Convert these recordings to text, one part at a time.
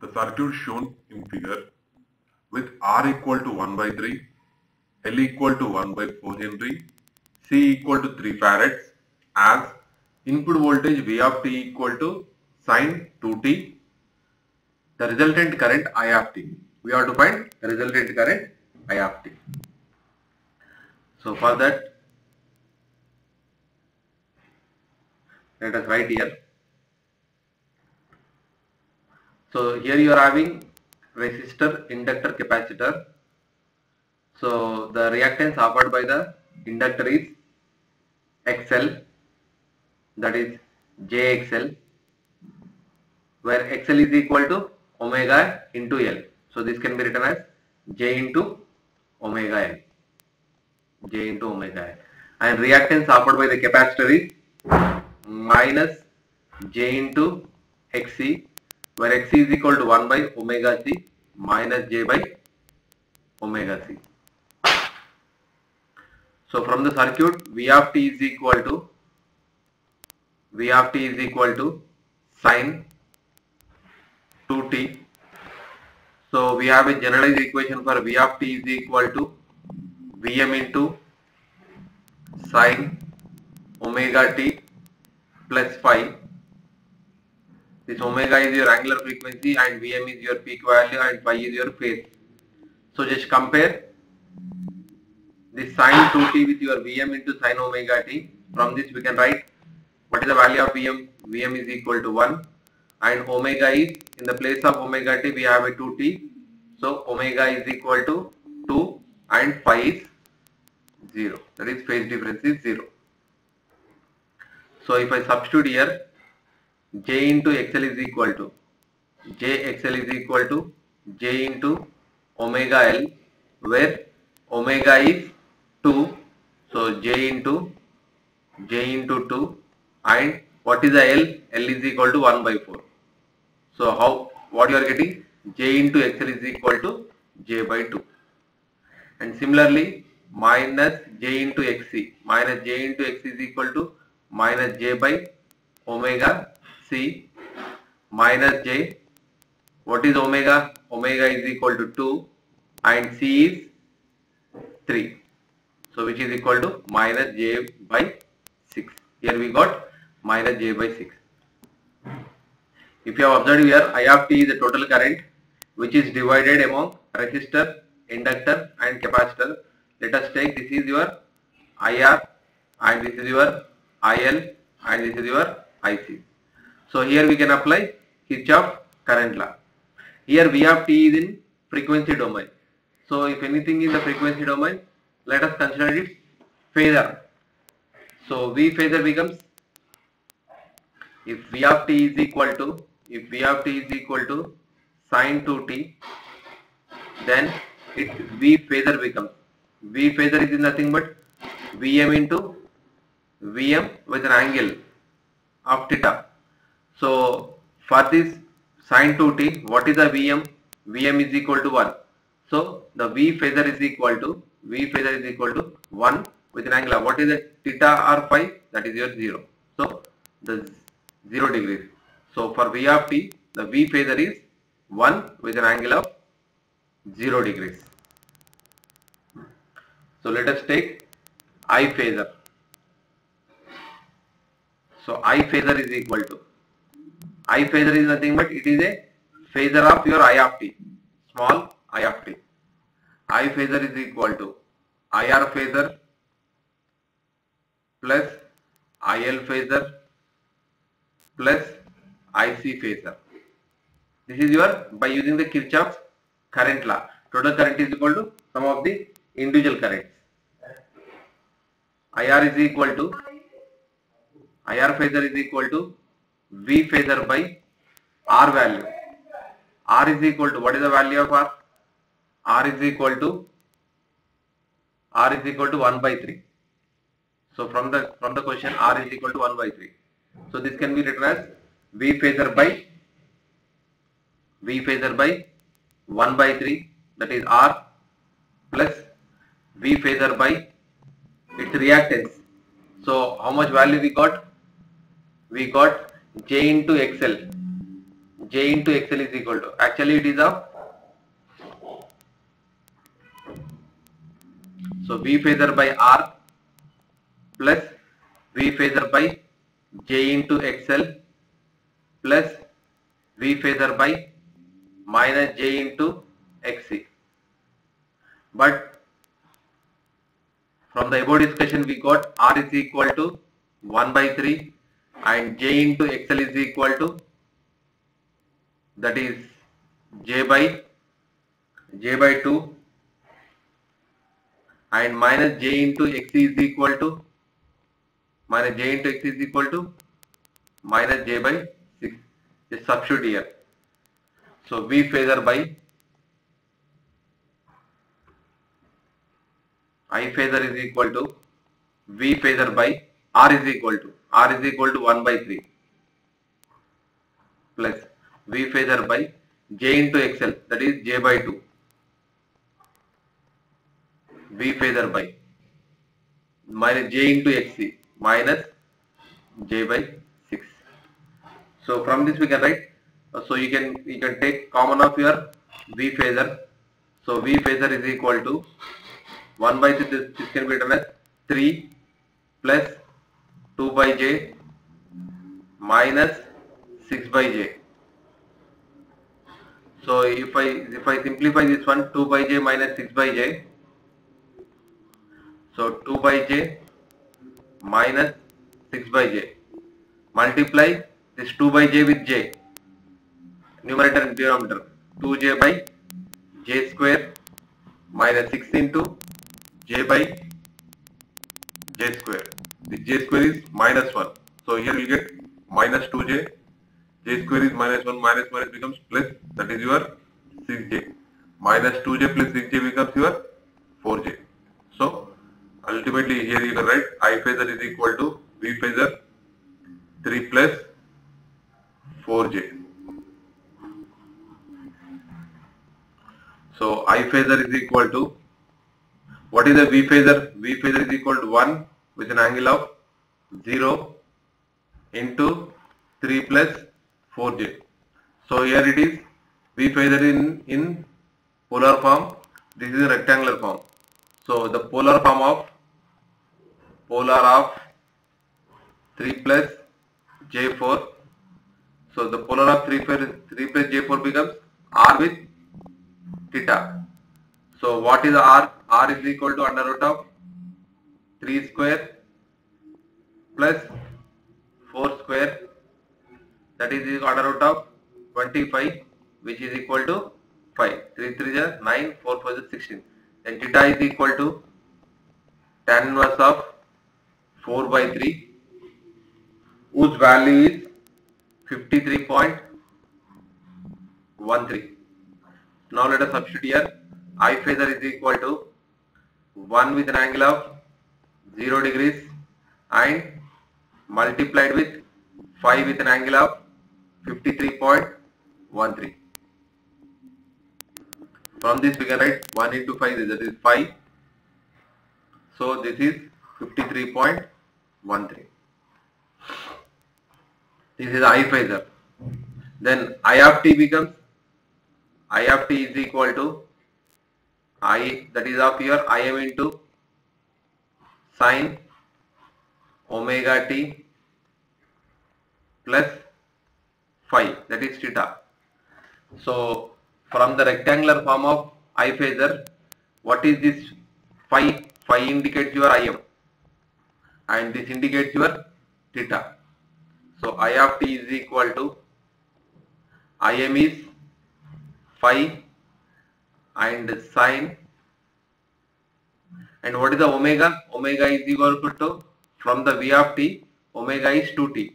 The circuit shown in figure with R equal to 1 by 3, L equal to 1 by 4 Henry, C equal to 3 farads as input voltage V of t equal to sine 2t, the resultant current I of t. We have to find the resultant current I of t. So for that, let us write here. So here you are having resistor, inductor, capacitor. So the reactance offered by the inductor is XL, that is JXL, where XL is equal to omega into L. So this can be written as J into omega L. J into omega L. And reactance offered by the capacitor is minus J into XC, where XC is equal to 1 by omega C minus J by omega C. So from the circuit, V of t is equal to sine 2t. So we have a generalized equation for V of t is equal to Vm into sine omega t plus phi. This omega is your angular frequency and Vm is your peak value and phi is your phase. So just compare this sine 2t with your Vm into sine omega t. From this we can write what is the value of Vm. Vm is equal to 1 and omega is, in the place of omega t we have a 2t. So omega is equal to 2 and phi is 0. That is phase difference is 0. So if I substitute here, J into XL is equal to JXL is equal to J into omega L, where omega is 2. So J into 2 and what is the L? L is equal to 1 by 4. So what you are getting? J into XL is equal to J by 2. And similarly minus J into XC. Minus J into XC is equal to minus J by omega C minus J. What is omega? Omega is equal to 2 and C is 3. So which is equal to minus J by 6. Here we got minus J by 6. If you have observed here, I of t is the total current which is divided among resistor, inductor and capacitor. Let us take, this is your IR and this is your IL and this is your IC. So here we can apply Kirchhoff current law. Here V of t is in frequency domain. So if anything in the frequency domain, let us consider it phasor. So V phasor becomes, if V of t is equal to sine 2t, then V phasor becomes, V phasor is nothing but Vm into Vm with an angle of theta. So for this sine 2t, what is the Vm? Vm is equal to 1. So the V phasor is equal to 1 with an angle of, what is the theta or phi? That is your 0. So the 0 degrees. So for V of t, the V phasor is 1 with an angle of 0 degrees. So let us take I phasor. So I phasor is equal to, I phasor is nothing but it is a phasor of your I of t, small I of t. I phasor is equal to IR phasor plus IL phasor plus IC phasor. This is your, by using the Kirchhoff's current law, total current is equal to sum of the individual currents. IR phasor is equal to V phasor by R value. R is equal to, what is the value of R? R is equal to 1 by 3. So from the question, R is equal to 1 by 3. So this can be written as V phasor by 1 by 3, that is R, plus V phasor by its reactance. So how much value we got? We got J into XL. J into XL is equal to, actually it is of, so V phasor by R plus V phasor by J into XL plus V phasor by minus J into XC. But from the above discussion we got R is equal to 1 by 3 and J into XL is equal to, that is J by 2 and minus J into XC is equal to, minus J into XC is equal to minus J by 6. Just substitute here. So V phasor by I phasor is equal to V phasor by R is equal to 1 by 3 plus V phasor by J into XL, that is J by 2, V phasor by minus J into XC minus J by 6. So from this we can write, so you can take common of your V phasor. So V phasor is equal to 1 by 3, this can be written as 3 plus 2 by J minus 6 by J. So if I simplify this one, 2 by J minus 6 by J, so 2 by J minus 6 by J, multiply this 2 by J with J, numerator and denominator, 2J by J square minus 6 into J by J square. This J square is minus 1. So here we get minus 2J, J square is minus 1, minus minus becomes plus, that is your 6J. Minus 2J plus 6J becomes your 4J. So ultimately here you can write I phasor is equal to V phasor 3 plus 4J. So I phasor is equal to, what is the V phasor? V phasor is equal to 1 with an angle of 0 into 3 plus 4J. So here it is V phasor in polar form, this is a rectangular form. So the polar form of 3 plus J4. So the polar of 3 plus J4 becomes R with theta. So what is R? R is equal to under root of 3 square plus 4 square, that is under root of 25, which is equal to 5. 3 3 is 9, 4 4 is 16. Then theta is equal to tan inverse of 4 by 3, whose value is 53.13. Now let us substitute here. I phasor is equal to 1 with an angle of 0 degrees and multiplied with 5 with an angle of 53.13. From this we can write 1 into 5, that is 5. So this is 53.13. This is I phasor. Then I of t becomes, I of t is equal to I, that is of your Im into sin omega t plus phi, that is theta. So from the rectangular form of I phasor, what is this phi? Phi indicates your Im and this indicates your theta. So I of t is equal to, Im is phi and sin, and what is the omega? Omega is equal to, from the V of t, omega is 2t,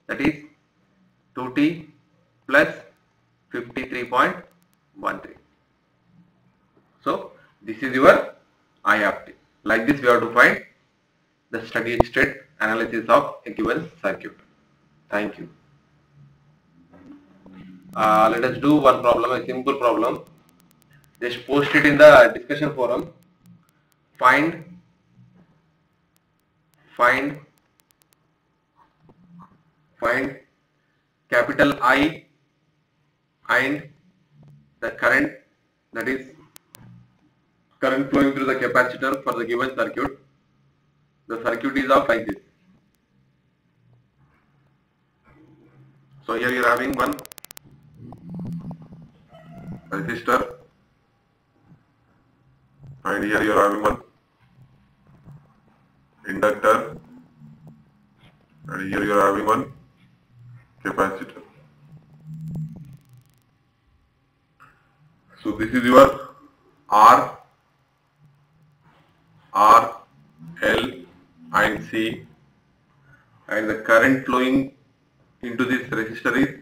that is 2t plus 53.13. So this is your I of t. Like this we have to find the steady state analysis of equivalent circuit. Thank you. Let us do one problem, a simple problem. Just post it in the discussion forum. Find capital I and the current, that is current flowing through the capacitor for the given circuit. The circuit is of like this. So here you are having one resistor, and here you are having one inductor, and here you are having one capacitor. So this is your R, L and C, and the current flowing into this resistor is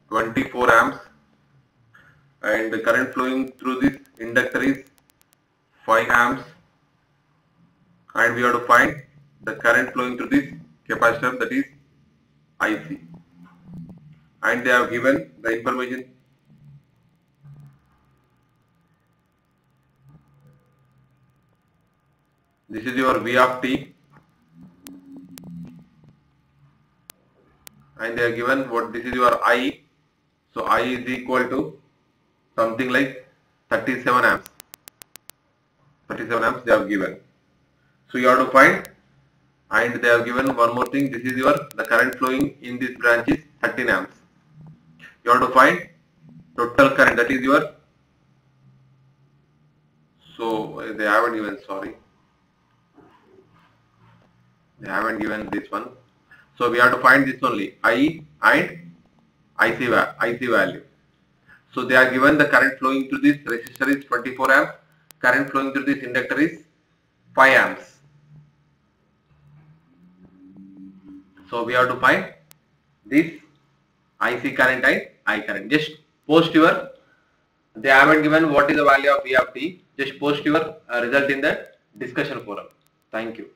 24 amps, and the current flowing through this inductor is 5 amps, and we have to find the current flowing through this capacitor, that is IC, and they have given the information. This is your V of t, and they are given what this is your I. So I is equal to something like 37 amps. 37 amps they have given. So you have to find, and they have given one more thing. This is your the current flowing in this branch is 13 amps. You have to find total current, that is your. So they haven't given, sorry, they haven't given this one. So we have to find this only, I and IC value. So they are given the current flowing through this resistor is 24 amps, current flowing through this inductor is 5 amps. So we have to find this IC current and I current. Just post your, they haven't given what is the value of V of t, just post your result in the discussion forum. Thank you.